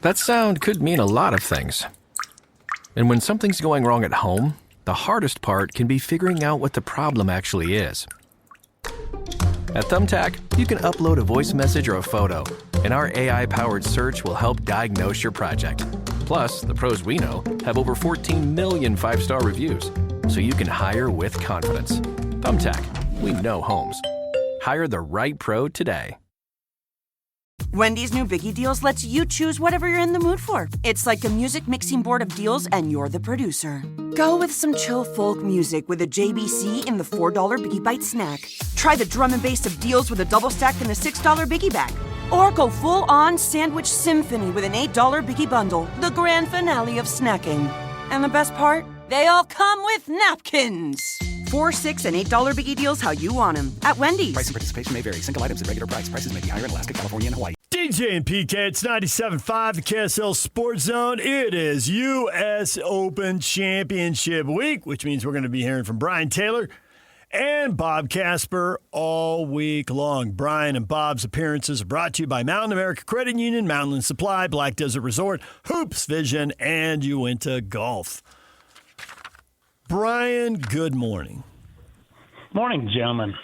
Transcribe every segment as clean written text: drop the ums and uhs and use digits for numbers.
That sound could mean a lot of things. And when something's going wrong at home, the hardest part can be figuring out what the problem actually is. At Thumbtack, you can upload a voice message or a photo, and our AI-powered search will help diagnose your project. Plus, the pros we know have over 14 million five-star reviews, so you can hire with confidence. Thumbtack, we know homes. Hire the right pro today. Wendy's new Biggie Deals lets you choose whatever you're in the mood for. It's like a music mixing board of deals, and you're the producer. Go with some chill folk music with a JBC in the $4 Biggie Bite snack. Try the drum and bass of deals with a double stack in the $6 Biggie Bag. Or go full-on sandwich symphony with an $8 Biggie Bundle, the grand finale of snacking. And the best part? They all come with napkins. $4, $6, and $8 Biggie Deals how you want them at Wendy's. Price and participation may vary. Single items at regular price. Prices may be higher in Alaska, California, and Hawaii. DJ and PK, it's 97.5, the KSL Sports Zone. It is U.S. Open Championship week, which means we're going to be hearing from Brian Taylor and Bob Casper all week long. Brian and Bob's appearances are brought to you by Mountain America Credit Union, Mountainland Supply, Black Desert Resort, Hoops Vision, and Uinta Golf. Brian, good morning. Morning, gentlemen.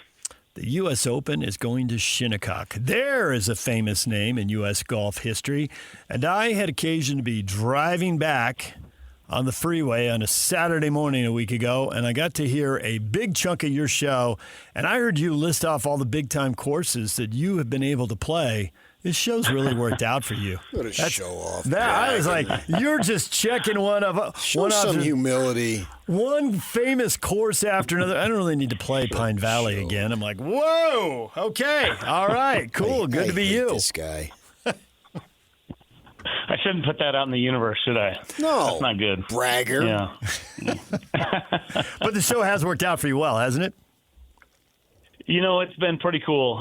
The U.S. Open is going to Shinnecock. There is a famous name in U.S. golf history, and I had occasion to be driving back on the freeway on a Saturday morning a week ago, and I got to hear a big chunk of your show, and I heard you list off all the big-time courses that you have been able to play. This show's really worked out for you. What a show off. I was like, you're just checking one of Show some humility. one famous course after another. I don't really need to play Pine Valley again. I'm like, whoa, okay, all right, cool, good to be you. This guy. I shouldn't put that out in the universe, should I? No. That's not good. Bragger. Yeah. But the show has worked out for you well, hasn't it? You know, it's been pretty cool.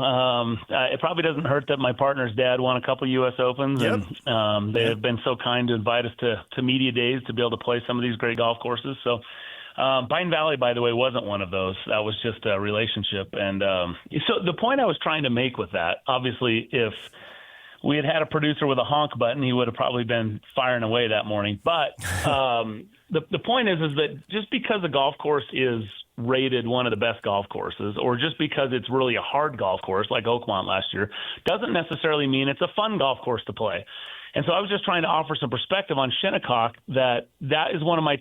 It probably doesn't hurt that my partner's dad won a couple U.S. Opens, and they have been so kind to invite us to media days to be able to play some of these great golf courses. So Pine Valley, by the way, wasn't one of those. That was just a relationship. And so the point I was trying to make with that, obviously, if we had a producer with a honk button, he would have probably been firing away that morning. But the point is that just because a golf course is rated one of the best golf courses, or just because it's really a hard golf course like Oakmont last year, doesn't necessarily mean it's a fun golf course to play. And so I was just trying to offer some perspective on Shinnecock that is one of my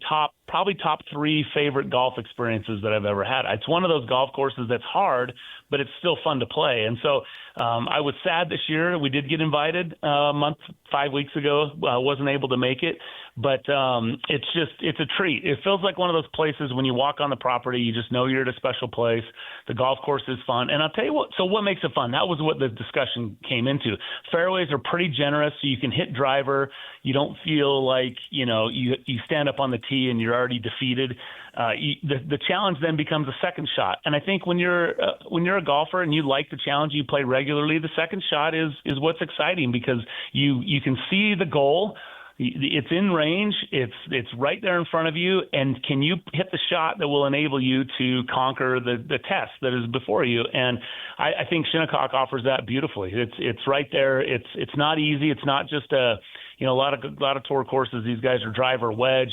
probably top three favorite golf experiences that I've ever had. It's one of those golf courses that's hard, but it's still fun to play. And so I was sad this year. We did get invited 5 weeks ago. Wasn't able to make it. But it's a treat. It feels like one of those places when you walk on the property, you just know you're at a special place. The golf course is fun. And I'll tell you what, so what makes it fun? That was what the discussion came into. Fairways are pretty generous, so you can hit driver. You don't feel like, you stand up on the tee and you're already defeated. The challenge then becomes a second shot. And I think when you're a golfer and you like the challenge, you play regularly, the second shot is what's exciting because you can see the goal. It's in range. It's right there in front of you. And can you hit the shot that will enable you to conquer the test that is before you? And I think Shinnecock offers that beautifully. It's right there. It's not easy. It's not just a lot of tour courses. These guys are driver wedge,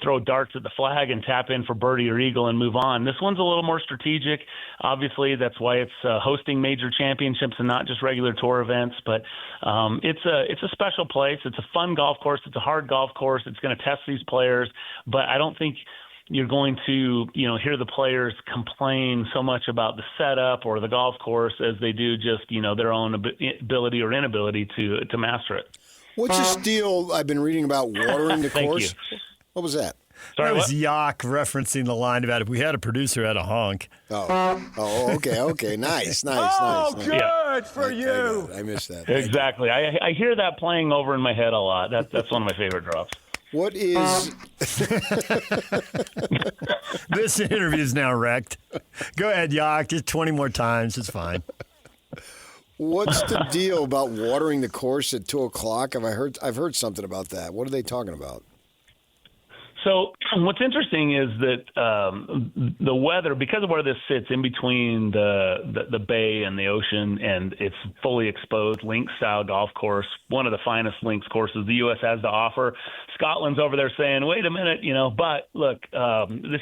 throw darts at the flag and tap in for birdie or eagle and move on. This one's a little more strategic. Obviously, that's why it's hosting major championships and not just regular tour events. But it's a special place. It's a fun golf course. It's a hard golf course. It's going to test these players. But I don't think you're going to hear the players complain so much about the setup or the golf course as they do just their own ability or inability to master it. What's this deal I've been reading about watering the course? You. What was that? Sorry, that was Yak referencing the line about if we had a producer at a honk. Oh, okay. Nice. Good for you. I missed that. Exactly. I hear that playing over in my head a lot. That's one of my favorite drops. What is... This interview is now wrecked. Go ahead, Yak. Just 20 more times. It's fine. What's the deal about watering the course at 2:00? I've heard something about that. What are they talking about? So what's interesting is that the weather, because of where this sits in between the bay and the ocean, and it's fully exposed links style golf course, one of the finest links courses the U.S. has to offer. Scotland's over there saying, "Wait a minute, but look, this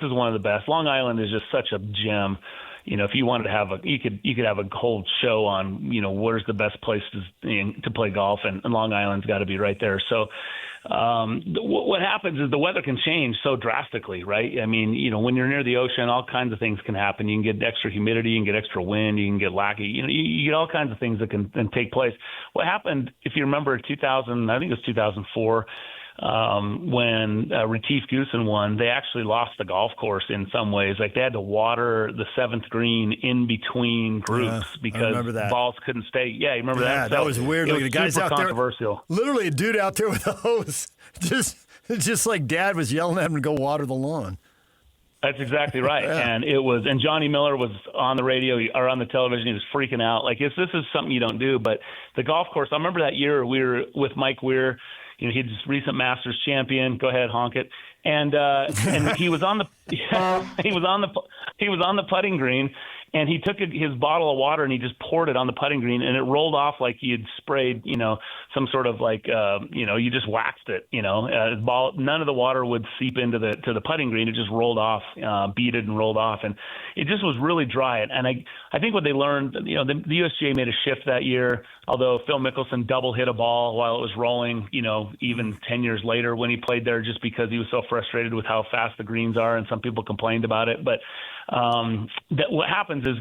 is one of the best. Long Island is just such a gem." If you wanted to have you could have a whole show on, where's the best place to play golf, and Long Island's got to be right there. So what happens is the weather can change so drastically, right? I mean, when you're near the ocean, all kinds of things can happen. You can get extra humidity, you can get extra wind, you can get lackey, you get all kinds of things that can take place. What happened, if you remember, I think it was 2004, when Retief Goosen won, they actually lost the golf course in some ways. Like they had to water the seventh green in between groups because balls couldn't stay. Yeah, you remember that? Yeah, that was weird. Look, the guys out controversial. There, literally a dude out there with a hose, just like Dad was yelling at him to go water the lawn. That's exactly right. Yeah. And Johnny Miller was on the radio or on the television. He was freaking out. Like this is something you don't do. But the golf course, I remember that year we were with Mike Weir. He's a recent Masters champion. Go ahead, honk it. And he was on the putting green, and he took his bottle of water and he just poured it on the putting green, and it rolled off like he had sprayed, some sort of you just waxed it, his ball. None of the water would seep into the putting green. It just rolled off, beaded and rolled off, and it just was really dry. And I think what they learned, the USGA made a shift that year. Although Phil Mickelson double hit a ball while it was rolling, even 10 years later when he played there, just because he was so frustrated with how fast the greens are, and some people complained about it. But what happens is,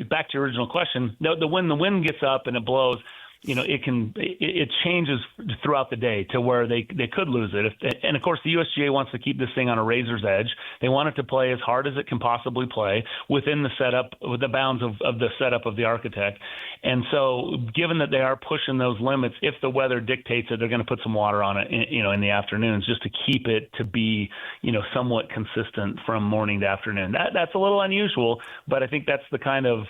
back to your original question, when the wind gets up and it blows, it changes throughout the day to where they could lose it. And of course, the USGA wants to keep this thing on a razor's edge. They want it to play as hard as it can possibly play within the setup, with the bounds of the setup of the architect. And so, given that they are pushing those limits, if the weather dictates it, they're going to put some water on it, in the afternoons, just to keep it to be, somewhat consistent from morning to afternoon. That's a little unusual, but I think that's the kind of,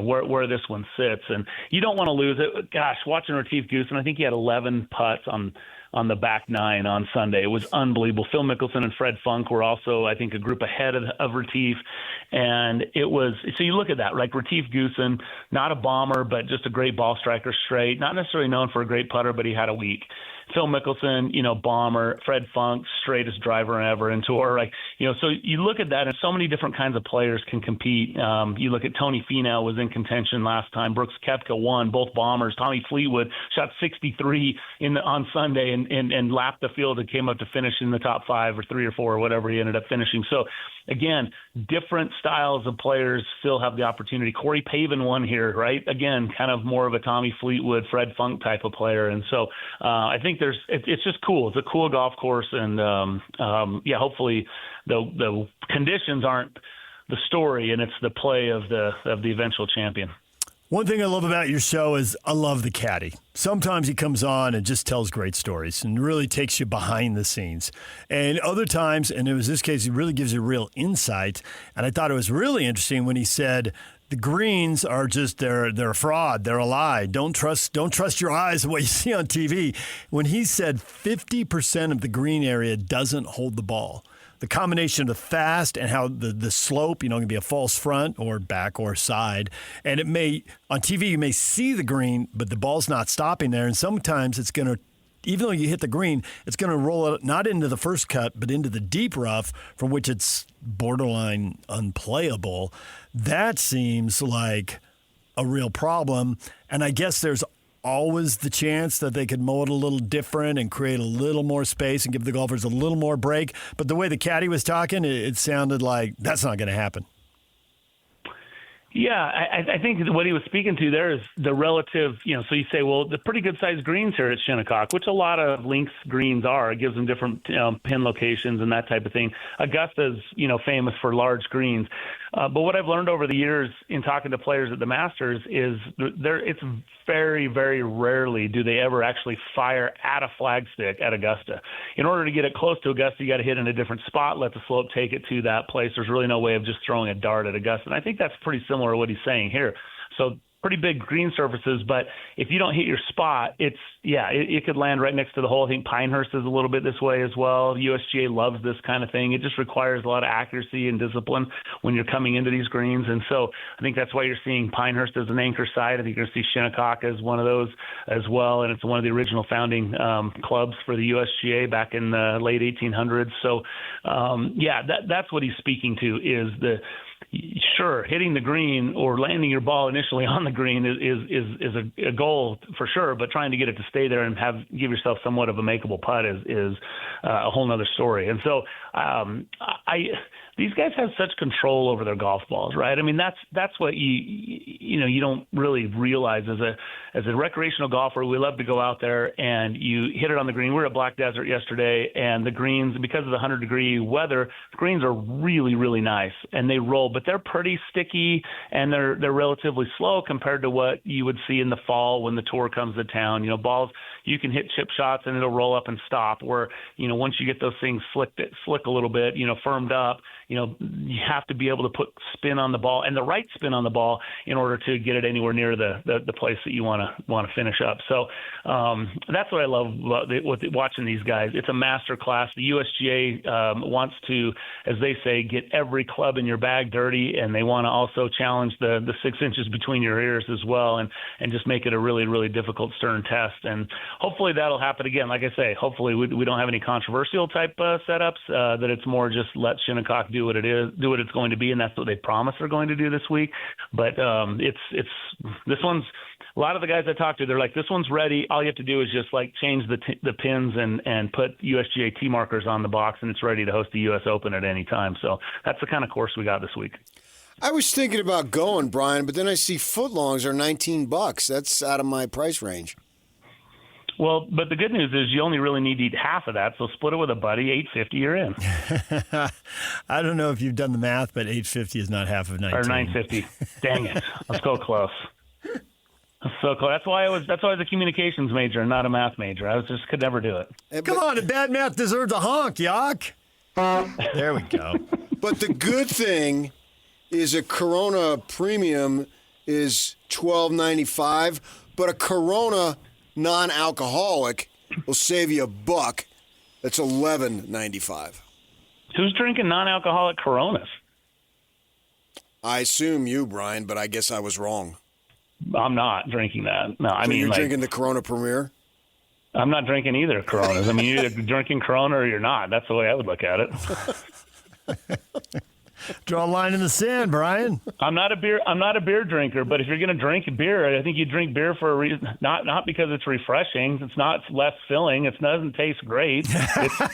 where this one sits. And you don't want to lose it. Gosh, watching Retief Goosen, I think he had 11 putts on the back nine on Sunday. It was unbelievable. Phil Mickelson and Fred Funk were also, I think, a group ahead of Retief. And it was, so you look at that, like Retief Goosen, not a bomber, but just a great ball striker straight, not necessarily known for a great putter, but he had a week. Phil Mickelson, bomber. Fred Funk, straightest driver ever in tour. So you look at that, and so many different kinds of players can compete. You look at Tony Finau was in contention last time. Brooks Koepka won, both bombers. Tommy Fleetwood shot 63 on Sunday and lapped the field and came up to finish in the top 5 or 3 or 4 or whatever he ended up finishing. So again, different styles of players still have the opportunity. Corey Pavin won here, right? Again, kind of more of a Tommy Fleetwood, Fred Funk type of player. And so I think it's just cool. It's a cool golf course. And hopefully the conditions aren't the story, and it's the play of the eventual champion. One thing I love about your show is I love the caddy. Sometimes he comes on and just tells great stories and really takes you behind the scenes. And other times, and it was this case, he really gives you real insight. And I thought it was really interesting when he said the greens are just they're a fraud, they're a lie. Don't trust your eyes and what you see on TV. When he said 50% of the green area doesn't hold the ball. The combination of the fast and how the slope, can be a false front or back or side. And it may, on TV, you may see the green, but the ball's not stopping there. And sometimes it's going to, even though you hit the green, it's going to roll it not into the first cut, but into the deep rough, from which it's borderline unplayable. That seems like a real problem. And I guess there's always the chance that they could mow it a little different and create a little more space and give the golfers a little more break. But the way the caddy was talking, it sounded like that's not going to happen. Yeah, I think what he was speaking to there is the relative, so you say, well, the pretty good-sized greens here at Shinnecock, which a lot of links greens are. It gives them different pin locations and that type of thing. Augusta's, famous for large greens. But what I've learned over the years in talking to players at the Masters is it's very, very rarely do they ever actually fire at a flagstick at Augusta. In order to get it close to Augusta, you got to hit in a different spot, let the slope take it to that place. There's really no way of just throwing a dart at Augusta. And I think that's pretty similar to what he's saying here. So pretty big green surfaces, but if you don't hit your spot, it could land right next to the hole. I think Pinehurst is a little bit this way as well. USGA loves this kind of thing. It just requires a lot of accuracy and discipline when you're coming into these greens. And so I think that's why you're seeing Pinehurst as an anchor site. I think you're going to see Shinnecock as one of those as well. And it's one of the original founding clubs for the USGA back in the late 1800s. So, that's what he's speaking to is sure, hitting the green or landing your ball initially on the green is a goal for sure, but trying to get it to stay there and give yourself somewhat of a makeable putt is a whole nother story. And so these guys have such control over their golf balls, right? I mean, that's what you don't really realize as a recreational golfer. We love to go out there and you hit it on the green. We were at Black Desert yesterday, and the greens, because of the 100-degree weather, the greens are really, really nice and they roll, but they're pretty sticky and they're relatively slow compared to what you would see in the fall when the tour comes to town. Balls, you can hit chip shots and it'll roll up and stop. Where once you get those things slick a little bit, firmed up, you have to be able to put spin on the ball and the right spin on the ball in order to get it anywhere near the place that you want to finish up. So that's what I love with watching these guys. It's a master class. The USGA wants to, as they say, get every club in your bag dirty, and they want to also challenge the 6 inches between your ears as well, and just make it a really, really difficult stern test. And hopefully that'll happen again. Like I say, hopefully we don't have any controversial type setups, that it's more just let Shinnecock do what it's going to be, and that's what they promise they're going to do this week. But it's this one's, a lot of the guys I talk to, they're like, this one's ready. All you have to do is just change the pins and put USGA tee markers on the box, and it's ready to host the U.S. Open at any time. So that's the kind of course we got this week. I was thinking about going, Brian, but then I see footlongs are $19. That's out of my price range. Well, but the good news is you only really need to eat half of that, so split it with a buddy. $8.50, you're in. I don't know if you've done the math, but $8.50 is not half of 19. Or $9.50. Dang it! Let's go close. So close. That's why I was a communications major and not a math major. I could never do it. Come on, a bad math deserves a honk, Yock. There we go. But the good thing is a Corona Premium is $12.95, but a Corona non-alcoholic will save you $1. That's $11.95. Who's drinking non-alcoholic Coronas? I assume you, Brian, but I guess I was wrong. I'm not drinking that. No, So you're drinking the Corona Premier? I'm not drinking either Coronas. I mean, you're either drinking Corona or you're not. That's the way I would look at it. Draw a line in the sand, Brian. I'm not a beer drinker, but if you're going to drink beer, I think you drink beer for a reason. Not because it's refreshing. It's not less filling. It doesn't taste great.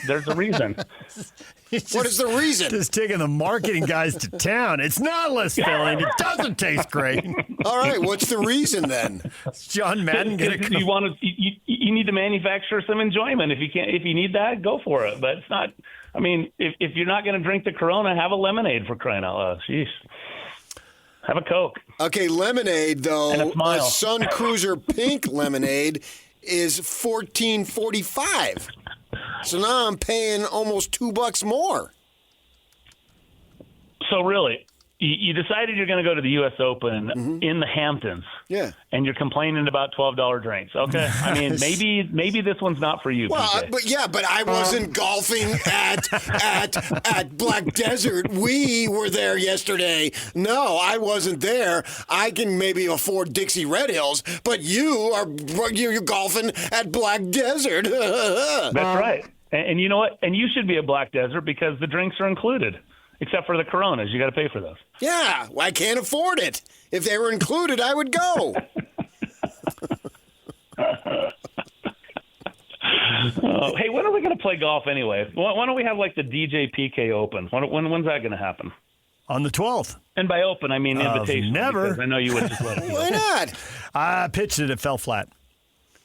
There's a reason. What is the reason? Just taking the marketing guys to town. It's not less filling. It doesn't taste great. All right, what's the reason then? John Madden going to come. You need to manufacture some enjoyment. If you need that, go for it. But it's not. I mean, if you're not going to drink the Corona, have a lemonade, for crying out loud. Jeez. Have a Coke. Okay, lemonade, though, And a smile. Sun Cruiser Pink lemonade is $14.45. So now I'm paying almost $2 more. So really, you decided you're going to go to the U.S. Open in the Hamptons. Yeah. And you're complaining about $12 drinks. Okay. I mean, maybe this one's not for you. Well, PK. but I wasn't golfing at Black Desert. We were there yesterday. No, I wasn't there. I can maybe afford Dixie Red Hills, but you're golfing at Black Desert. That's right. And you know what? And you should be at Black Desert because the drinks are included. Except for the Coronas. You got to pay for those. Yeah, I can't afford it. If they were included, I would go. Hey, when are we going to play golf anyway? Why don't we have the DJ PK Open? When's that going to happen? On the 12th. And by open, I mean invitation. Never. Because I know you would just let it go. Why not? I pitched it. It fell flat.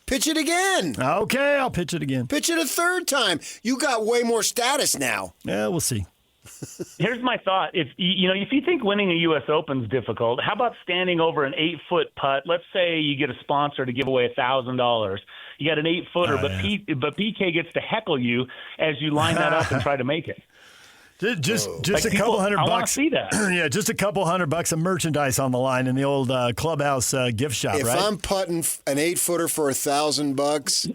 Pitch it again. Okay, I'll pitch it again. Pitch it a third time. You got way more status now. Yeah, we'll see. Here's my thought. If you think winning a U.S. Open is difficult, how about standing over an 8-foot putt? Let's say you get a sponsor to give away $1,000. You got an 8-footer, but PK gets to heckle you as you line that up and try to make it. Just Like, a couple people- $100 I wanna bucks. see that. Yeah, just a couple $100 of merchandise on the line in the old clubhouse gift shop, If right? I'm putting an 8-footer for $1,000,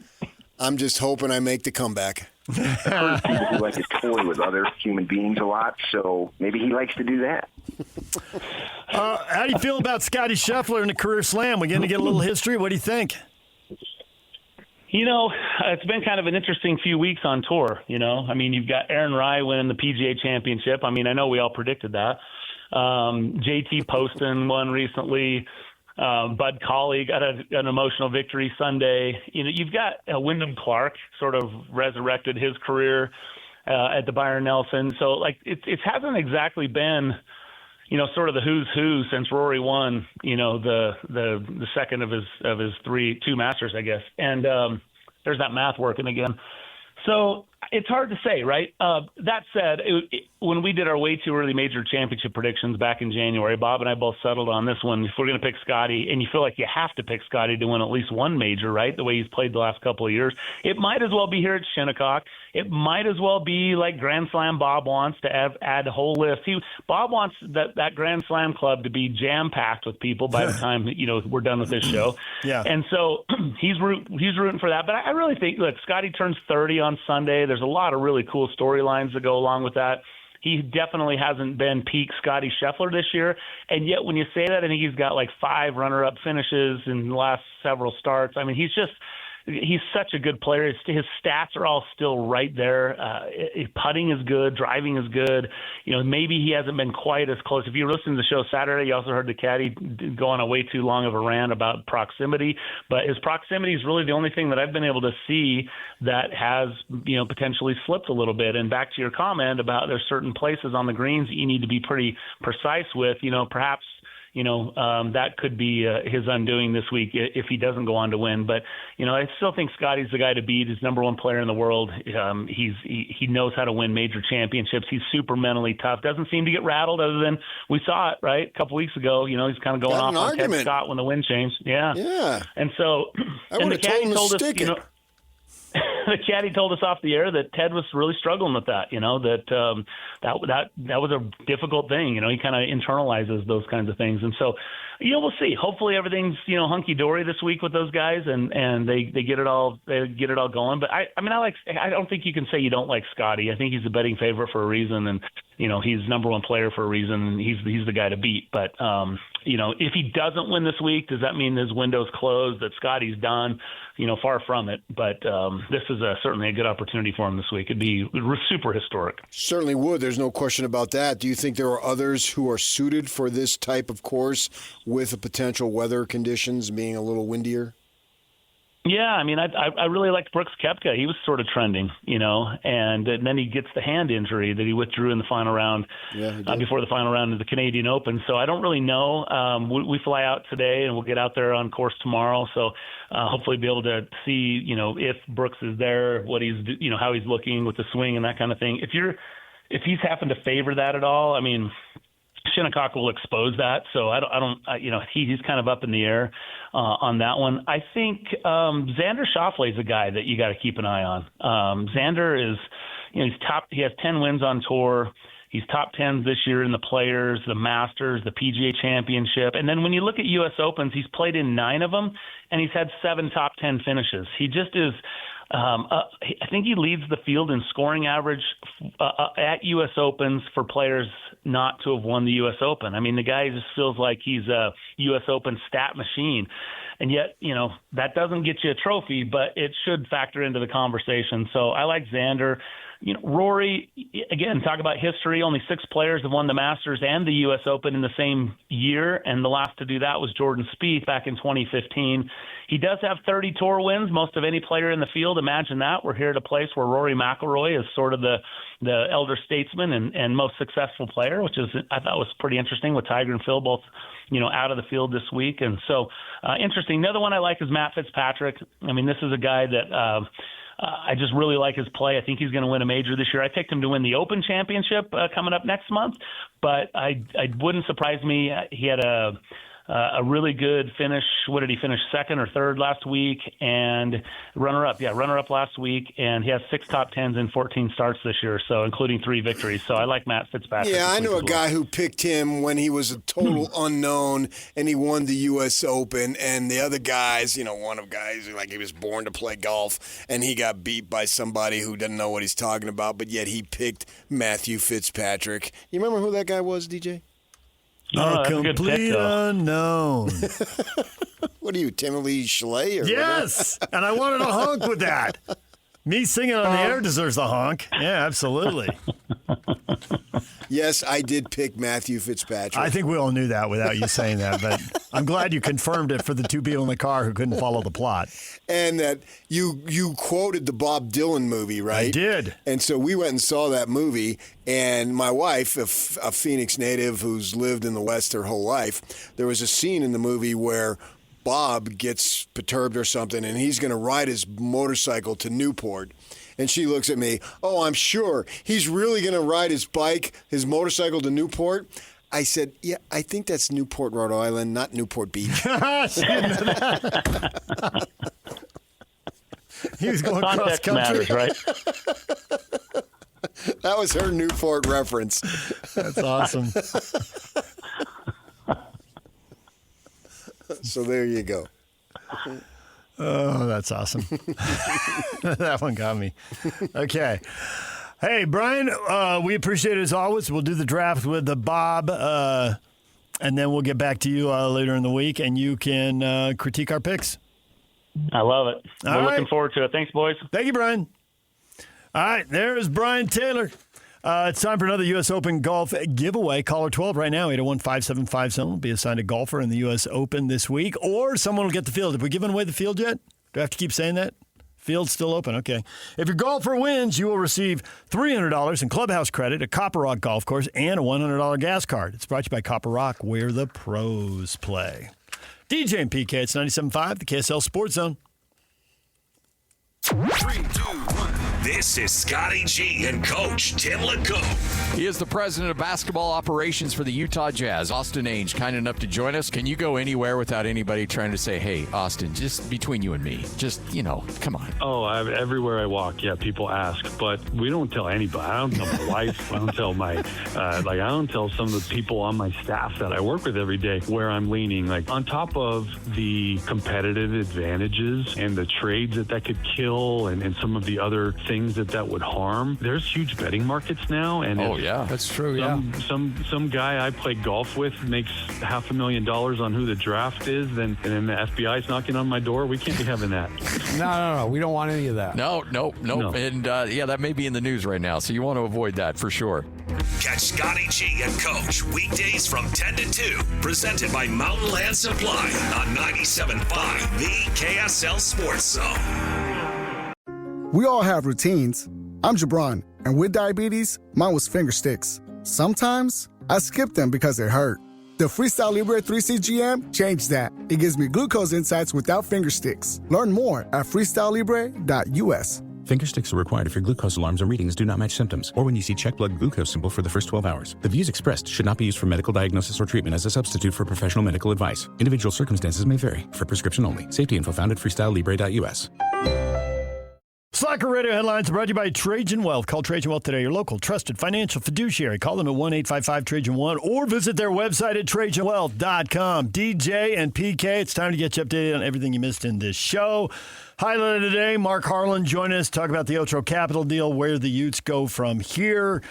I'm just hoping I make the comeback. People who like to toy with other human beings a lot, so maybe he likes to do that. How do you feel about Scotty Scheffler in the career slam? We're going to get a little history. What do you think? You know, it's been kind of an interesting few weeks on tour, you know. I mean, you've got Aaron Rai winning the PGA Championship. I mean, I know we all predicted that. JT Poston won recently. Bud Cauley got an emotional victory Sunday. You know, you've got Wyndham Clark sort of resurrected his career at the Byron Nelson. So, like, it hasn't exactly been, you know, sort of the who's who since Rory won, you know, the second of his two Masters, I guess. And there's that math working again. So it's hard to say, right? That said, when we did our way too early major championship predictions back in January, Bob and I both settled on this one. If we're going to pick Scotty, and you feel like you have to pick Scotty to win at least one major, right? The way he's played the last couple of years, it might as well be here at Shinnecock. It might as well be like Grand Slam Bob wants to add a whole list. Bob wants that Grand Slam club to be jam-packed with people by the time, you know, we're done with this show. Yeah. And so he's rooting for that. But I really think, look, Scotty turns 30 on Sunday. There's a lot of really cool storylines that go along with that. He definitely hasn't been peak Scotty Scheffler this year. And yet when you say that, I think he's got like 5 runner-up finishes in the last several starts. I mean, he's such a good player. His stats are all still right there. Putting is good. Driving is good. You know, maybe he hasn't been quite as close. If you were listening to the show Saturday, you also heard the caddy go on a way too long of a rant about proximity. But his proximity is really the only thing that I've been able to see that has, you know, potentially slipped a little bit. And back to your comment about there's certain places on the greens that you need to be pretty precise with, you know, perhaps – you know, that could be his undoing this week if he doesn't go on to win. But, you know, I still think Scotty's the guy to beat. He's number one player in the world. He knows how to win major championships. He's super mentally tough. Doesn't seem to get rattled other than we saw it, right, a couple weeks ago. You know, he's kind of going off on Ted Scott when the wind changed. Yeah. Yeah. And so and the caddy told us, you know, the caddy told us off the air that Ted was really struggling with that, you know, that was a difficult thing. You know, he kind of internalizes those kinds of things. And so, you know, we'll see. Hopefully everything's, you know, hunky-dory this week with those guys and they get it all going. But I don't think you can say you don't like Scotty. I think he's a betting favorite for a reason, and, you know, he's number one player for a reason, and he's the guy to beat. But, you know, if he doesn't win this week, does that mean his window's closed, that Scotty's done? You know, far from it. But this is certainly a good opportunity for him this week. It'd be super historic. Certainly would. There's no question about that. Do you think there are others who are suited for this type of course with the potential weather conditions being a little windier? Yeah, I mean, I really liked Brooks Koepka. He was sort of trending, you know, and then he gets the hand injury that he withdrew in the final round, before the final round of the Canadian Open. So I don't really know. We fly out today, and we'll get out there on course tomorrow. So hopefully be able to see, you know, if Brooks is there, what he's, you know, how he's looking with the swing and that kind of thing. If he's happened to favor that at all, I mean, Shinnecock will expose that, so you know, he's kind of up in the air on that one. I think Xander Schauffele is a guy that you got to keep an eye on. Xander is, you know, he has 10 wins on tour. He's top 10 this year in the Players, the Masters, the PGA Championship, and then when you look at U.S. Opens, he's played in 9 of them, and he's had 7 top 10 finishes. He just is. I think he leads the field in scoring average at U.S. Opens for players not to have won the U.S. Open. I mean, the guy just feels like he's a U.S. Open stat machine. And yet, you know, that doesn't get you a trophy, but it should factor into the conversation. So I like Xander. You know, Rory, again, talk about history. Only 6 players have won the Masters and the U.S. Open in the same year, and the last to do that was Jordan Spieth back in 2015. He does have 30 tour wins, most of any player in the field. Imagine that. We're here at a place where Rory McIlroy is sort of the elder statesman and most successful player, which is, I thought, was pretty interesting with Tiger and Phil both, you know, out of the field this week. And so interesting. The other one I like is Matt Fitzpatrick. I mean, this is a guy that I just really like his play. I think he's going to win a major this year. I picked him to win the Open Championship coming up next month, but I wouldn't surprise me. He had a really good finish. What did he finish, second or third last week? And runner-up. Yeah, runner-up last week. And he has 6 top 10s in 14 starts this year, so including 3 victories. So I like Matt Fitzpatrick. Yeah, I know a guy who picked him when he was a total unknown, and he won the U.S. Open. And the other guys, one of guys, like he was born to play golf, and he got beat by somebody who doesn't know what he's talking about, but yet he picked Matthew Fitzpatrick. You remember who that guy was, DJ? No, a complete unknown. What are you, Timothy Schley? Or Yes, and I wanted a honk with that. Me singing on the air deserves a honk. Yeah, absolutely. Yes, I did pick Matthew Fitzpatrick. I think we all knew that without you saying that, but I'm glad you confirmed it for the 2 people in the car who couldn't follow the plot. And that you quoted the Bob Dylan movie, right? I did. And so we went and saw that movie, and my wife, a Phoenix native who's lived in the West her whole life, there was a scene in the movie where Bob gets perturbed or something, and he's going to ride his motorcycle to Newport. And she looks at me, oh, I'm sure. He's really going to ride his motorcycle to Newport? I said, yeah, I think that's Newport, Rhode Island, not Newport Beach. He was going cross Context country. matters, right? That was her Newport reference. That's awesome. So there you go. Oh, that's awesome. That one got me. Okay. Hey, Brian, we appreciate it as always. We'll do the draft with Bob, and then we'll get back to you later in the week, and you can critique our picks. I love it. All We're right. looking forward to it. Thanks, boys. Thank you, Brian. All right, there's Brian Taylor. It's time for another U.S. Open golf giveaway. Caller 12 right now, 801-575-7 will be assigned a golfer in the U.S. Open this week, or someone will get the field. Have we given away the field yet? Do I have to keep saying that? Field's still open. Okay. If your golfer wins, you will receive $300 in clubhouse credit, a Copper Rock golf course, and a $100 gas card. It's brought to you by Copper Rock, where the pros play. DJ and PK, it's 97.5, the KSL Sports Zone. 3, 2, 1. This is Scotty G and Coach Tim LeCoq. He is the president of basketball operations for the Utah Jazz. Austin Ainge, kind enough to join us. Can you go anywhere without anybody trying to say, hey, Austin, just between you and me, just, come on. Oh, everywhere I walk, yeah, people ask, but we don't tell anybody. I don't tell my wife. I don't tell I don't tell some of the people on my staff that I work with every day where I'm leaning. Like, on top of the competitive advantages and the trades that could kill and some of the other things that would harm, there's huge betting markets now. And that's true. Some guy I play golf with makes $500,000 on who the draft is, and then the FBI's knocking on my door. We can't be having that. No. We don't want any of that. No. And that may be in the news right now, so you want to avoid that for sure. Catch Scotty G and Coach weekdays from 10 to 2. Presented by Mountain Land Supply on 97.5, the KSL Sports Zone. We all have routines. I'm Jabron, and with diabetes, mine was finger sticks. Sometimes I skip them because they hurt. The Freestyle Libre 3CGM changed that. It gives me glucose insights without finger sticks. Learn more at freestylelibre.us. Finger sticks are required if your glucose alarms or readings do not match symptoms, or when you see check blood glucose symbol for the first 12 hours. The views expressed should not be used for medical diagnosis or treatment as a substitute for professional medical advice. Individual circumstances may vary. For prescription only. Safety info found at freestylelibre.us. Slacker Radio headlines are brought to you by Trajan Wealth. Call Trajan Wealth today, your local trusted financial fiduciary. Call them at 1-855-TRAJAN1 or visit their website at TrajanWealth.com. DJ and PK, it's time to get you updated on everything you missed in this show. Highlighted today, Mark Harlan joined us, talk about the Otro Capital deal, where the Utes go from here.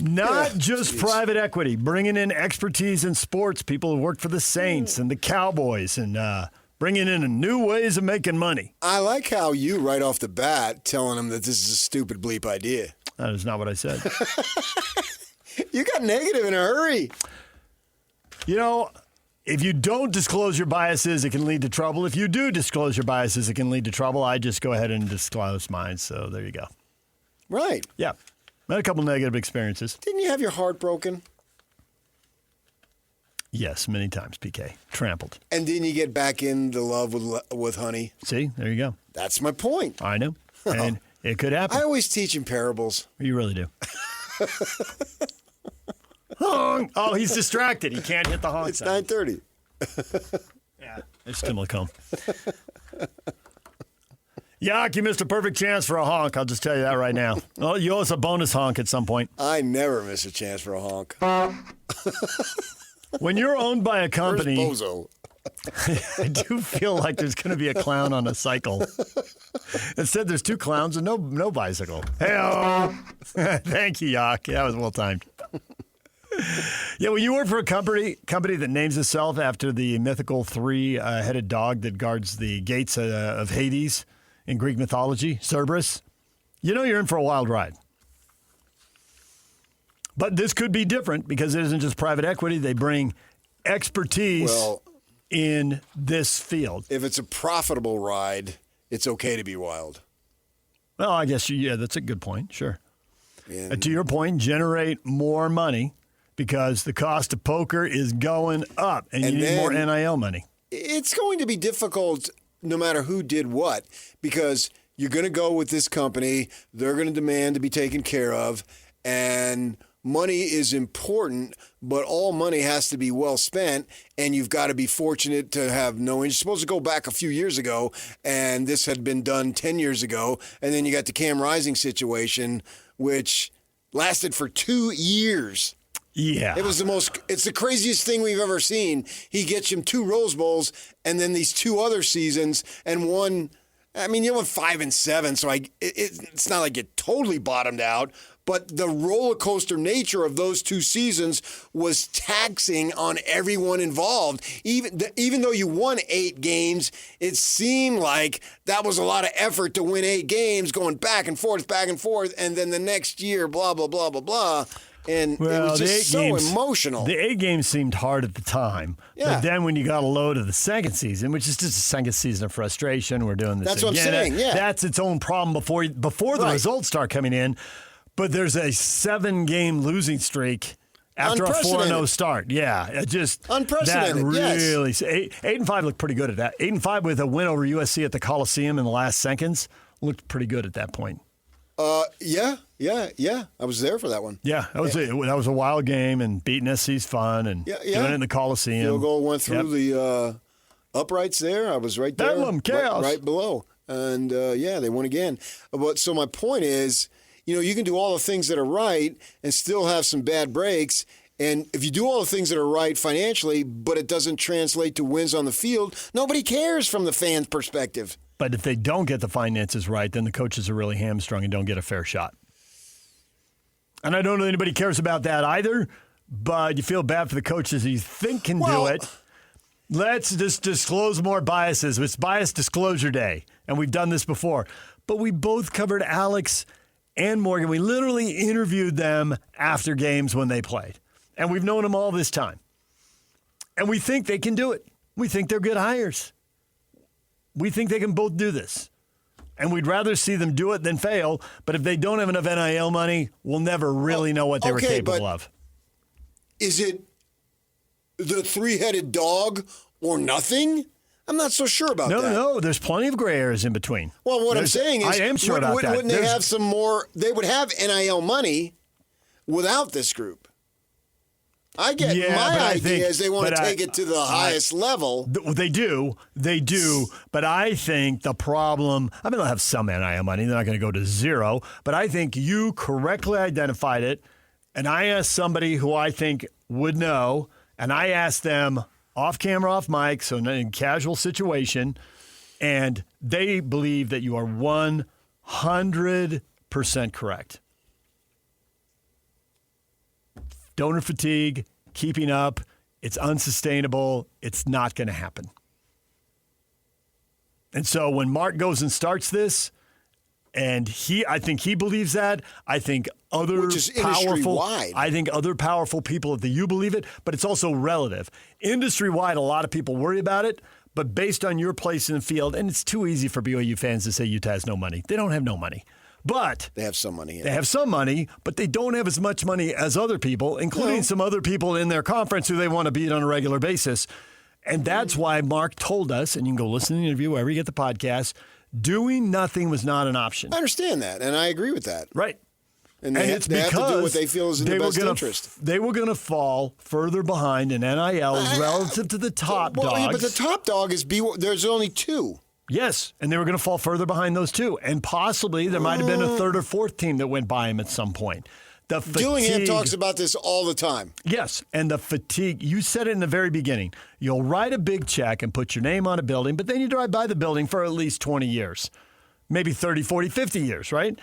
Not just private equity, bringing in expertise in sports, people who worked for the Saints and the Cowboys, and bringing in new ways of making money. I like how you, right off the bat, telling them that this is a stupid bleep idea. That is not what I said. You got negative in a hurry. If you don't disclose your biases, it can lead to trouble. If you do disclose your biases, it can lead to trouble. I just go ahead and disclose mine, so there you go. Right. Yeah. I had a couple negative experiences. Didn't you have your heart broken? Yes, many times, PK. Trampled. And didn't you get back into love with honey? See, there you go. That's my point. I know. And it could happen. I always teach in parables. You really do. Oh, he's distracted. He can't hit the honk. It's 9:30. Yeah, it's Tim Lacombe. Yak, you missed a perfect chance for a honk. I'll just tell you that right now. Well, you owe us a bonus honk at some point. I never miss a chance for a honk. When you're owned by a company, Where's Bozo? I do feel like there's going to be a clown on a cycle. Instead, there's 2 clowns and no bicycle. Hey, thank you, Yak. That was well timed. Yeah, when you work for a company that names itself after the mythical 3-headed dog that guards the gates of Hades in Greek mythology, Cerberus, you know you're in for a wild ride. But this could be different because it isn't just private equity. They bring expertise in this field. If it's a profitable ride, it's okay to be wild. Well, I guess, that's a good point. Sure. And to your point, generate more money because the cost of poker is going up and you need more NIL money. It's going to be difficult no matter who did what because you're going to go with this company. They're going to demand to be taken care of, and money is important, but all money has to be well spent, and you've got to be fortunate to have no interest. You're supposed to go back a few years ago, and this had been done 10 years ago, and then you got the Cam Rising situation, which lasted for 2 years. Yeah. It's the craziest thing we've ever seen. He gets him 2 Rose Bowls and then these 2 other seasons and one, you went 5 and 7, so it's not like it totally bottomed out, but the roller coaster nature of those 2 seasons was taxing on everyone involved. Even though you won 8 games, it seemed like that was a lot of effort to win 8 games going back and forth, and then the next year, blah, blah, blah, blah, blah. And it was just so emotional. The 8 games seemed hard at the time. Yeah. But then when you got a load of the second season, which is just a second season of frustration, we're doing this That's again. what I'm saying, yeah. That's its own problem before the results start coming in. But there's a 7-game losing streak after a 4-0 start. Yeah, it just unprecedented. That really, yes. 8-5 looked pretty good at that. 8-5 with a win over USC at the Coliseum in the last seconds looked pretty good at that point. Yeah. I was there for that one. Yeah, that was a wild game, and beating SC's fun, and doing it in the Coliseum. Field goal went through the uprights there. I was right there. Bedlam, chaos. Right below. And, they won again. But so my point is, you can do all the things that are right and still have some bad breaks. And if you do all the things that are right financially, but it doesn't translate to wins on the field, nobody cares from the fan's perspective. But if they don't get the finances right, then the coaches are really hamstrung and don't get a fair shot. And I don't know anybody cares about that either, but you feel bad for the coaches you think can do it. Let's just disclose more biases. It's Bias Disclosure Day, and we've done this before. But we both covered Alex and Morgan. We literally interviewed them after games when they played. And we've known them all this time. And we think they can do it. We think they're good hires. We think they can both do this. And we'd rather see them do it than fail. But if they don't have enough NIL money, we'll never really know what they were capable of. Is it the 3-headed dog or nothing? I'm not so sure about that. No, there's plenty of gray areas in between. Well, what I'm saying is, I am sure about that. Wouldn't they have some more? They would have NIL money without this group. I get my idea is they want to take it to the highest level. They do. But I think the problem, they'll have some NIL money. They're not going to go to zero. But I think you correctly identified it. And I asked somebody who I think would know. And I asked them off camera, off mic, so in a casual situation. And they believe that you are 100% correct. Donor fatigue, keeping up, it's unsustainable. It's not going to happen. And so when Mark goes and starts this, and I think he believes that. I think other powerful people at the U believe it, but it's also relative. Industry-wide, a lot of people worry about it, but based on your place in the field, and it's too easy for BYU fans to say Utah has no money. They don't have no money. But they have some money. They have some money, but they don't have as much money as other people, including some other people in their conference who they want to beat on a regular basis. And that's why Mark told us, and you can go listen to the interview wherever you get the podcast, doing nothing was not an option. I understand that, and I agree with that. Right. And they have to do what they feel is in the best interest. They were going to fall further behind in NIL relative to the top dogs. Yeah, but the top dog is there's only 2. Yes, and they were going to fall further behind those 2. And possibly there might have been a third or fourth team that went by him at some point. The fatigue, Dillingham talks about this all the time. Yes, and the fatigue. You said it in the very beginning. You'll write a big check and put your name on a building, but then you drive by the building for at least 20 years, maybe 30, 40, 50 years, right?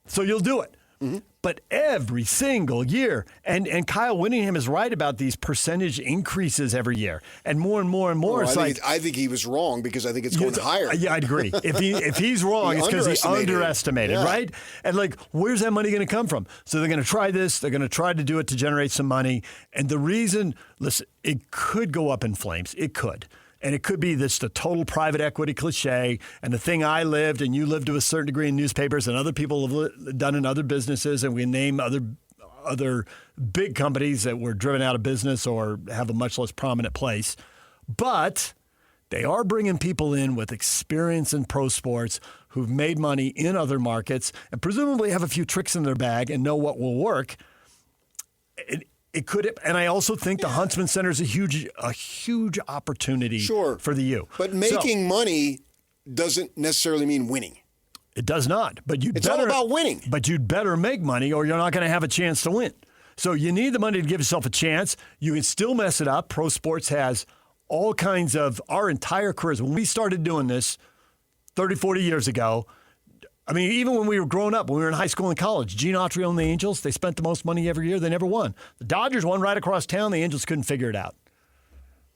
So you'll do it. Mm-hmm. But every single year, and Kyle Whittingham is right about these percentage increases every year, and more and more and more. I think he was wrong because I think it's going higher. Yeah, I'd agree. If he's wrong, it's because he underestimated, right? And where's that money going to come from? So they're going to try this. They're going to try to do it to generate some money. And the reason, listen, it could go up in flames. It could. And it could be the total private equity cliche, and the thing I lived and you lived to a certain degree in newspapers and other people have done in other businesses, and we name other big companies that were driven out of business or have a much less prominent place. But they are bringing people in with experience in pro sports who've made money in other markets and presumably have a few tricks in their bag and know what will work. It could, and I also think the Huntsman Center is a huge opportunity for the U. But making money doesn't necessarily mean winning. It does not. But it's all about winning. But you'd better make money, or you're not going to have a chance to win. So you need the money to give yourself a chance. You can still mess it up. Pro sports has all kinds of our entire careers. When we started doing this 30, 40 years ago. I mean, even when we were growing up, when we were in high school and college, Gene Autry owned the Angels. They spent the most money every year. They never won. The Dodgers won right across town. The Angels couldn't figure it out.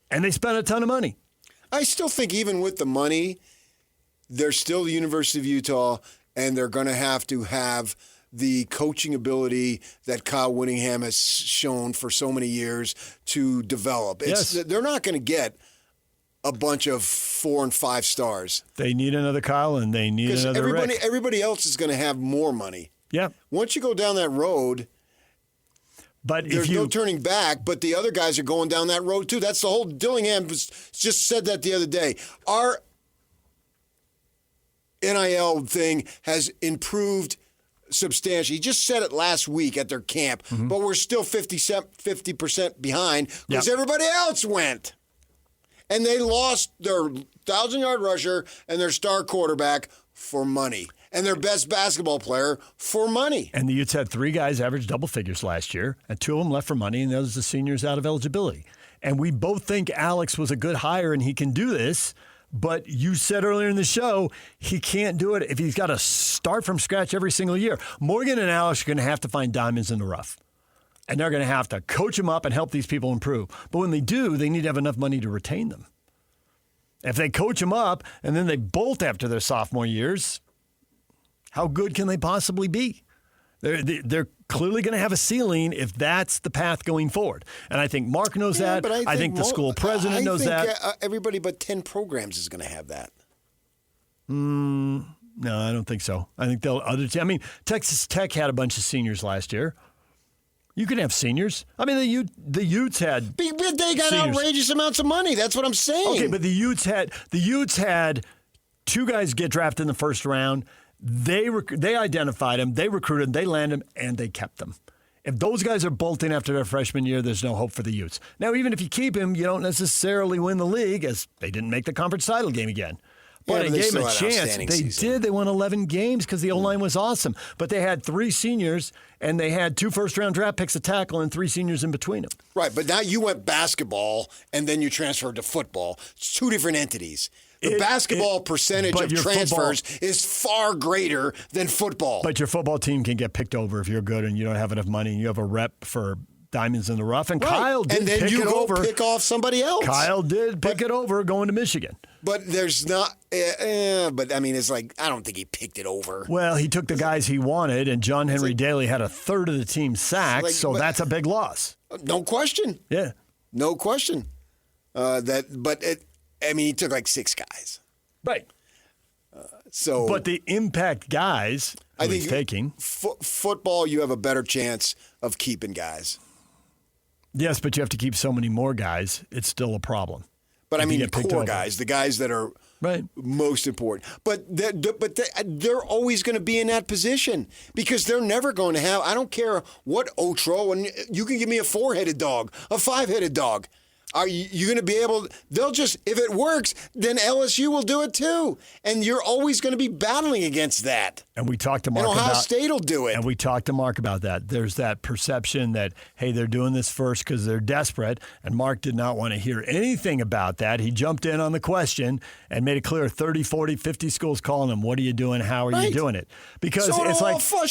And they spent a ton of money. I still think even with the money, they're still the University of Utah, and they're going to have the coaching ability that Kyle Whittingham has shown for so many years to develop. They're not going to get a bunch of 4 and 5 stars. They need another Kyle, and they need another Rick. Everybody else is going to have more money. Yeah. Once you go down that road, there's no turning back, but the other guys are going down that road too. That's the whole Dillingham just said that the other day. Our NIL thing has improved substantially. He just said it last week at their camp, but we're still 50% behind because everybody else went. And they lost their 1,000-yard rusher and their star quarterback for money, and their best basketball player for money. And the Utes had 3 guys average double figures last year, and 2 of them left for money, and those are the seniors out of eligibility. And we both think Alex was a good hire and he can do this, but you said earlier in the show he can't do it if he's got to start from scratch every single year. Morgan and Alex are going to have to find diamonds in the rough. And they're going to have to coach them up and help these people improve. But when they do, they need to have enough money to retain them. If they coach them up and then they bolt after their sophomore years, how good can they possibly be? They're clearly going to have a ceiling if that's the path going forward. And I think Mark knows that. I think the school president knows that. Everybody but 10 programs is going to have that. No, I don't think so. I think Texas Tech had a bunch of seniors last year. You can have seniors. I mean, the Utes had. But they got seniors. Outrageous amounts of money. That's what I'm saying. Okay, but the Utes had 2 guys get drafted in the first round. They identified them, they recruited them, they landed them, and they kept them. If those guys are bolting after their freshman year, there's no hope for the Utes. Now, even if you keep him, you don't necessarily win the league, as they didn't make the conference title game again. But it gave them a chance. They did. They won 11 games because the O-line was awesome. But they had 3 seniors, and they had 2 first-round draft picks to tackle and 3 seniors in between them. Right, but now you went basketball, and then you transferred to football. It's 2 different entities. The basketball percentage of transfers is far greater than football. But your football team can get picked over if you're good and you don't have enough money and you have a rep for diamonds in the rough. And Kyle did and then pick you it go over. Pick off somebody else. Kyle did pick it over going to Michigan. But there's not. But I mean, it's like I don't think he picked it over. Well, he took the guys he wanted, and John Henry Daly had a third of the team sacked, so that's a big loss. No question. Yeah, no question. He took like 6 guys. Right. But the impact guys I think he's taking. Football, you have a better chance of keeping guys. Yes, but you have to keep so many more guys. It's still a problem. But I mean, the core guys, the guys that are Right. Most important. But they're always going to be in that position because they're never going to have, I don't care what Otro, and you can give me a 4-headed dog, a 5-headed dog. Are you going to be able, they'll just, if it works, then LSU will do it too. And you're always going to be battling against that. And we talked to Mark Ohio State will do it. And we talked to Mark about that. There's that perception that, hey, they're doing this first because they're desperate. And Mark did not want to hear anything about that. He jumped in on the question and made it clear 30, 40, 50 schools calling him. What are you doing? How are you doing it? Because So it's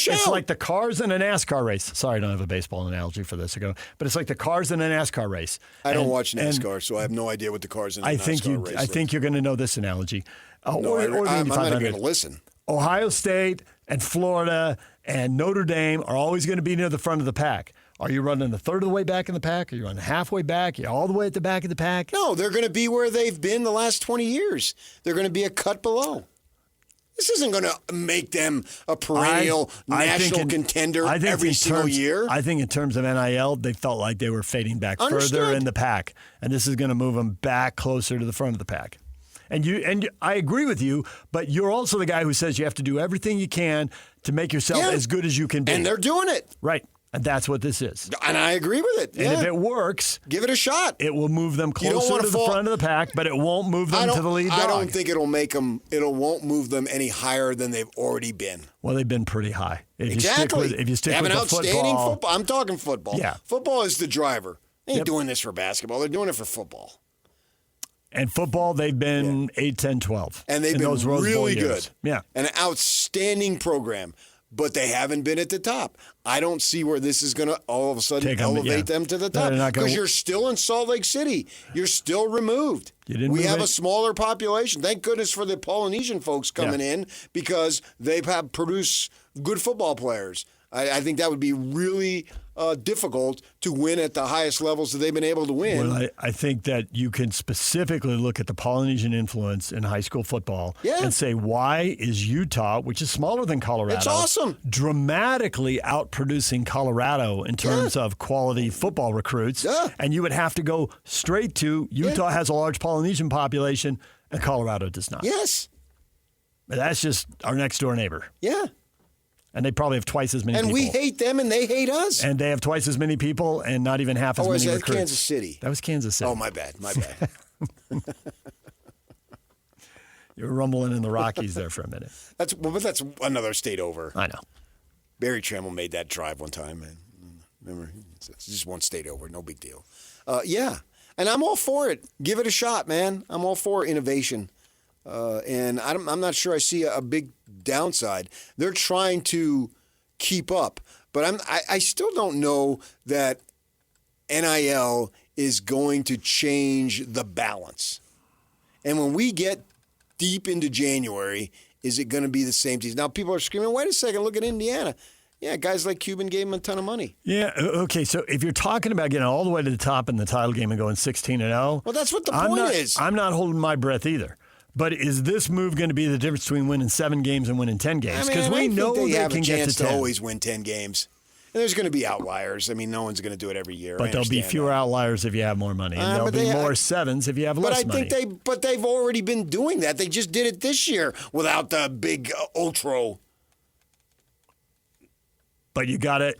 it's like the cars in a NASCAR race. Sorry, I don't have a baseball analogy for this ago. But it's like the cars in a NASCAR race. I don't watch NASCAR, so I have no idea what the cars in the NASCAR race I think you're going to know this analogy. I'm not even going to listen. Ohio State and Florida and Notre Dame are always going to be near the front of the pack. Are you running a third of the way back in the pack? Are you running halfway back? Are you all the way at the back of the pack? No, they're going to be where they've been the last 20 years. They're going to be a cut below. This isn't going to make them a perennial national contender every single year. I think in terms of NIL, they felt like they were fading back further in the pack, and this is going to move them back closer to the front of the pack. And I agree with you, but you're also the guy who says you have to do everything you can to make yourself as good as you can be. And they're doing it. Right. And that's what this is. And I agree with it. And if it works, give it a shot. It will move them closer to the front of the pack, but it won't move them to the lead dog. I don't think it'll make them. Won't move them any higher than they've already been. Well, they've been pretty high. Exactly. If you stick they have with an the outstanding football. I'm talking football. Yeah. Football is the driver. They ain't doing this for basketball. They're doing it for football. And football, they've been 8, 10, 12. And they've been really good. Yeah. An outstanding program. But they haven't been at the top. I don't see where this is going to all of a sudden elevate them to the top. Because you're still in Salt Lake City. You're still removed. We have a smaller population. Thank goodness for the Polynesian folks coming in because they have produced good football players. I think that would be really difficult to win at the highest levels that they've been able to win. Well, I think that you can specifically look at the Polynesian influence in high school football and say, why is Utah, which is smaller than Colorado, it's awesome, dramatically outproducing Colorado in terms of quality football recruits? And you would have to go straight to Utah has a large Polynesian population and Colorado does not. Yes. That's just our next door neighbor. Yeah. And they probably have twice as many people. And we hate them, and they hate us. And they have twice as many people and not even half as many recruits. Oh, was that Kansas City? That was Kansas City. Oh, my bad. My bad. You were rumbling in the Rockies there for a minute. But that's another state over. I know. Barry Trammell made that drive one time. Man. Remember? It's just one state over. No big deal. Yeah. And I'm all for it. Give it a shot, man. I'm all for innovation. And I'm not sure I see a big downside. They're trying to keep up, but I still don't know that NIL is going to change the balance. And when we get deep into January, is it going to be the same team? Now people are screaming, wait a second, look at Indiana. Yeah, guys like Cuban gave him a ton of money. Yeah, okay, so if you're talking about getting all the way to the top in the title game and going 16-0. Well, that's what the point is. I'm not holding my breath either. But is this move going to be the difference between winning 7 games and winning 10 games? Because we know they have can a chance get to 10. Always win 10 games. And there's going to be outliers. I mean, no one's going to do it every year. But there'll be fewer outliers if you have more money, and there'll be more 7s if you have less money. But they've already been doing that. They just did it this year without the big ultra. But you got it.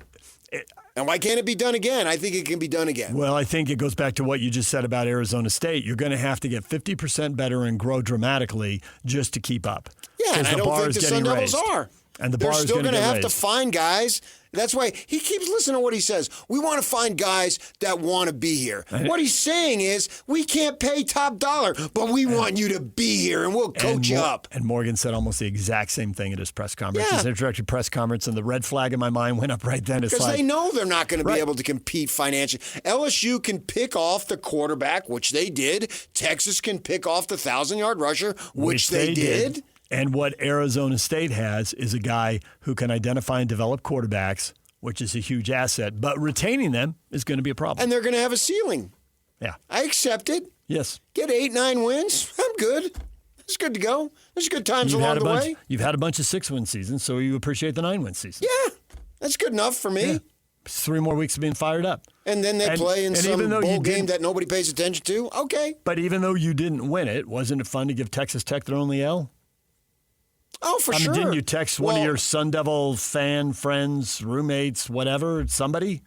And why can't it be done again? I think it can be done again. Well, I think it goes back to what you just said about Arizona State. You're going to have to get 50% better and grow dramatically just to keep up. Yeah, and I don't think the Sun Devils are. And the They're bar is still going to have to find guys. That's why he keeps listening to what he says. We want to find guys that want to be here. What he's saying is, we can't pay top dollar, but we want you to be here, and we'll coach you up. And Morgan said almost the exact same thing at his press conference. His introductory press conference, and the red flag in my mind went up right then. Because they know they're not going to be able to compete financially. LSU can pick off the quarterback, which they did. Texas can pick off the 1,000-yard rusher, which they did. And what Arizona State has is a guy who can identify and develop quarterbacks, which is a huge asset. But retaining them is going to be a problem. And they're going to have a ceiling. Yeah. I accept it. Yes. Get 8-9 wins. I'm good. It's good to go. There's good times along the way. You've had a bunch of 6-win seasons, so you appreciate the 9-win season. Yeah. That's good enough for me. Yeah. 3 more weeks of being fired up. And then they play in some bowl game didn't- that nobody pays attention to. Okay. But even though you didn't win it, wasn't it fun to give Texas Tech their only L? Oh, for I mean, sure. didn't you text one of your Sun Devil fan friends, roommates, whatever, somebody?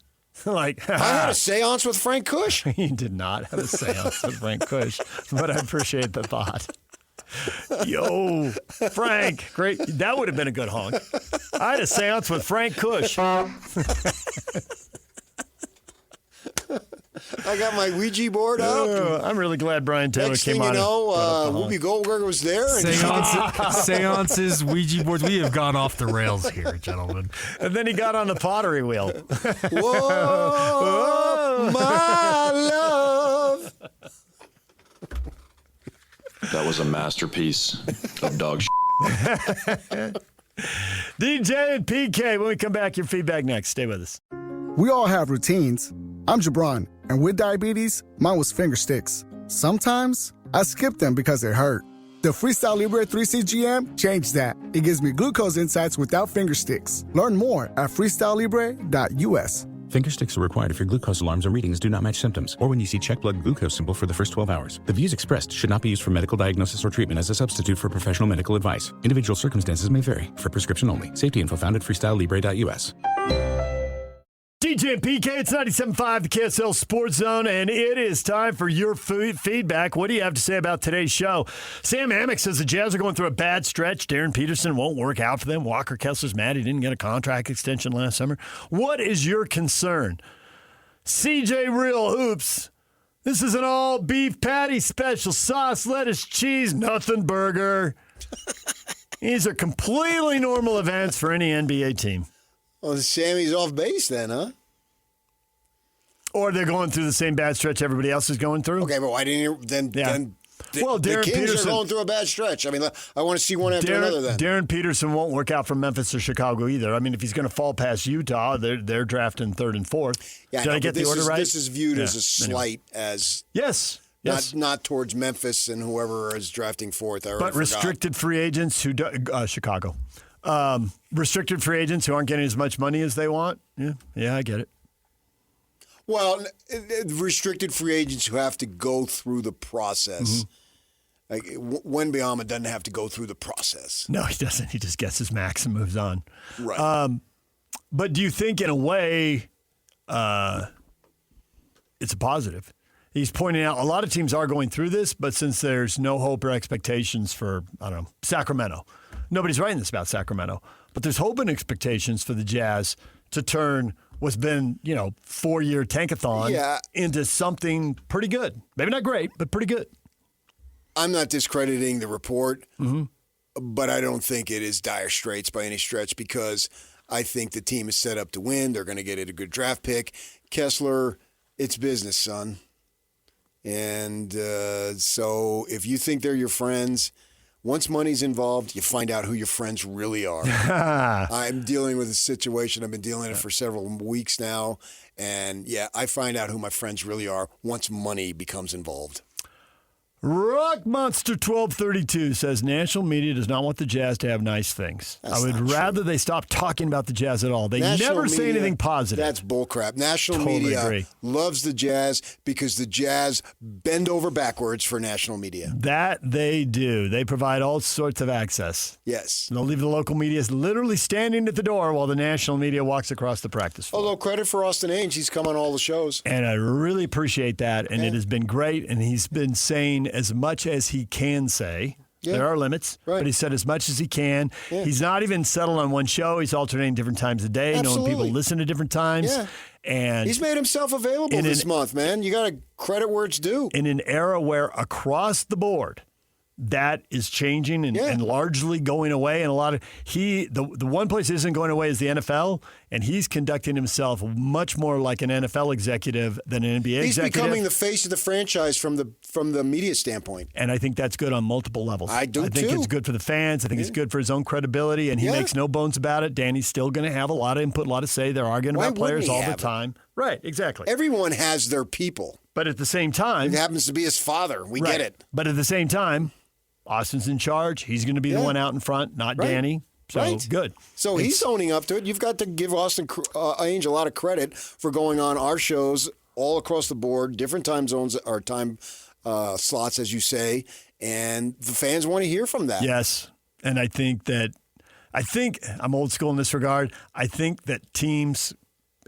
Like, I had a seance with Frank Kush. You did not have a seance with Frank Kush, but I appreciate the thought. Yo, Frank, great. That would have been a good honk. I had a seance with Frank Kush. I got my Ouija board out. I'm really glad Brian Taylor Next came thing on. you know, Whoopi Goldberg was there. And Seances, Ouija boards. We have gone off the rails here, gentlemen. And then he got on the pottery wheel. Whoa, my love. That was a masterpiece of dog shit. DJ and PK, when we come back, your feedback next. Stay with us. We all have routines. I'm Jabron, and with diabetes, mine was finger sticks. Sometimes I skip them because they hurt. The Freestyle Libre 3C GM changed that. It gives me glucose insights without finger sticks. Learn more at freestylelibre.us. Finger sticks are required if your glucose alarms or readings do not match symptoms, or when you see check blood glucose symbol for the first 12 hours. The views expressed should not be used for medical diagnosis or treatment as a substitute for professional medical advice. Individual circumstances may vary. For prescription only. Safety info found at freestylelibre.us. DJ and PK, it's 97.5, the KSL Sports Zone, and it is time for your feedback. What do you have to say about today's show? Sam Amick says the Jazz are going through a bad stretch. Darren Peterson won't work out for them. Walker Kessler's mad he didn't get a contract extension last summer. What is your concern? CJ Real Hoops. This is an all-beef patty special. Sauce, lettuce, cheese, nothing burger. These are completely normal events for any NBA team. Well, Sammy's off base then, huh? Or they're going through the same bad stretch everybody else is going through. Okay, but why didn't you then? Well, the Darren Kings Peterson are going through a bad stretch. I mean, I want to see one after another. Then Darren Peterson won't work out from Memphis or Chicago either. I mean, if he's going to fall past Utah, they're drafting 3rd and 4th. Yeah, Did I get the order right? This is viewed as a slight, as yes. Not towards Memphis and whoever is drafting 4th. But restricted free agents who Chicago. Restricted free agents who aren't getting as much money as they want. Yeah, I get it. Well, restricted free agents who have to go through the process. Like Wembanyama doesn't have to go through the process. No, he doesn't. He just gets his max and moves on. Right. But do you think, in a way, it's a positive? He's pointing out a lot of teams are going through this, but since there's no hope or expectations for, I don't know, Sacramento. Nobody's writing this about Sacramento. But there's hope and expectations for the Jazz to turn what's been, 4-year tankathon into something pretty good. Maybe not great, but pretty good. I'm not discrediting the report, but I don't think it is dire straits by any stretch because I think the team is set up to win. They're going to get a good draft pick. Kessler, it's business, son. And so if you think they're your friends, once money's involved, you find out who your friends really are. I'm dealing with a situation. I've been dealing with it for several weeks now. And, I find out who my friends really are once money becomes involved. Rock Monster 1232 says national media does not want the Jazz to have nice things. I would rather they stop talking about the Jazz at all. They never say anything positive. That's bullcrap. National media loves the Jazz because the Jazz bend over backwards for national media. That they do. They provide all sorts of access. Yes. And they'll leave the local media literally standing at the door while the national media walks across the practice floor. Although credit for Austin Ainge, he's come on all the shows. And I really appreciate that. And it has been great. And he's been saying as much as he can say. There are limits, but he said as much as he can. He's not even settled on one show. He's alternating different times a day, knowing people listen at different times. And he's made himself available this month, man. You got to credit where it's due. In an era where across the board, that is changing and largely going away. And a lot of the one place that isn't going away is the NFL, and he's conducting himself much more like an NFL executive than an NBA executive. He's becoming the face of the franchise from the media standpoint. And I think that's good on multiple levels. I think it's good for the fans. I think it's good for his own credibility, and he makes no bones about it. Danny's still going to have a lot of input, a lot of say. They're arguing about players all the time. Right, exactly. Everyone has their people. But at the same time, it happens to be his father. We get it. But at the same time, Austin's in charge. He's going to be the one out in front, not Danny. So Right. good. So he's owning up to it. You've got to give Austin Ainge a lot of credit for going on our shows all across the board, different time zones or time slots, as you say, and the fans want to hear from that. Yes, and I think I'm old school in this regard. I think that teams,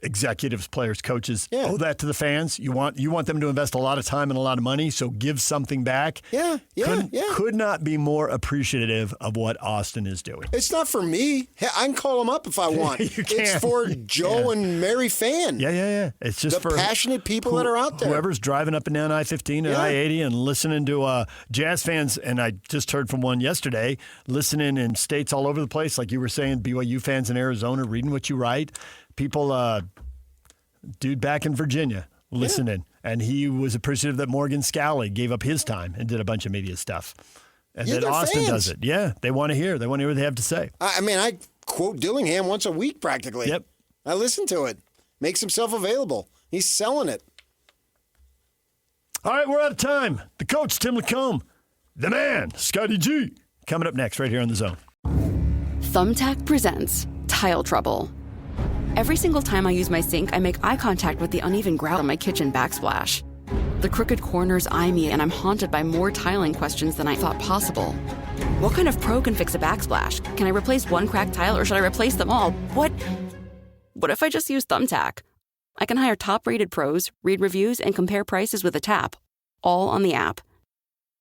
executives, players, coaches owe that to the fans. You want them to invest a lot of time and a lot of money, so give something back. Could not be more appreciative of what Austin is doing. It's not for me. Hey, I can call him up if I want. You can. It's for Joe and Mary Fan. Yeah. It's just the for passionate people that are out there. Whoever's driving up and down I-15 and I-80 and listening to Jazz fans, and I just heard from one yesterday, listening in states all over the place, like you were saying, BYU fans in Arizona, reading what you write. People, dude back in Virginia listening, and he was appreciative that Morgan Scally gave up his time and did a bunch of media stuff. And then Austin fans. does it. Yeah, they want to hear. They want to hear what they have to say. I mean, I quote Dillingham once a week practically. Yep. I listen to it. Makes himself available. He's selling it. All right, we're out of time. The coach, Tim Lacombe. The man, Scotty G. Coming up next right here on The Zone. Thumbtack presents Tile Trouble. Every single time I use my sink, I make eye contact with the uneven grout on my kitchen backsplash. The crooked corners eye me, and I'm haunted by more tiling questions than I thought possible. What kind of pro can fix a backsplash? Can I replace one cracked tile, or should I replace them all? What if I just use Thumbtack? I can hire top-rated pros, read reviews, and compare prices with a tap, all on the app.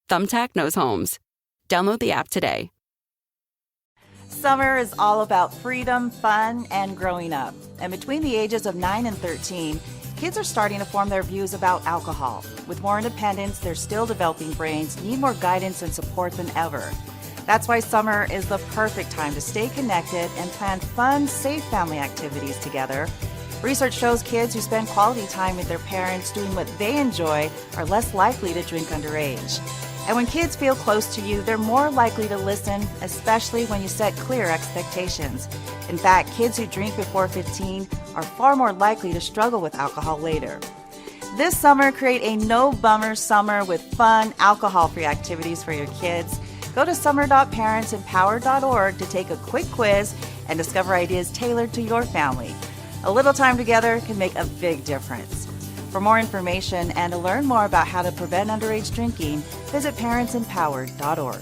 Thumbtack knows homes. Download the app today. Summer is all about freedom, fun, and growing up. And between the ages of 9 and 13, kids are starting to form their views about alcohol. With more independence, their still developing brains need more guidance and support than ever. That's why summer is the perfect time to stay connected and plan fun, safe family activities together. Research shows kids who spend quality time with their parents doing what they enjoy are less likely to drink underage. And when kids feel close to you, they're more likely to listen, especially when you set clear expectations. In fact, kids who drink before 15 are far more likely to struggle with alcohol later. This summer, create a no-bummer summer with fun, alcohol-free activities for your kids. Go to summer.parentsempowered.org to take a quick quiz and discover ideas tailored to your family. A little time together can make a big difference. For more information and to learn more about how to prevent underage drinking, visit parentsempowered.org.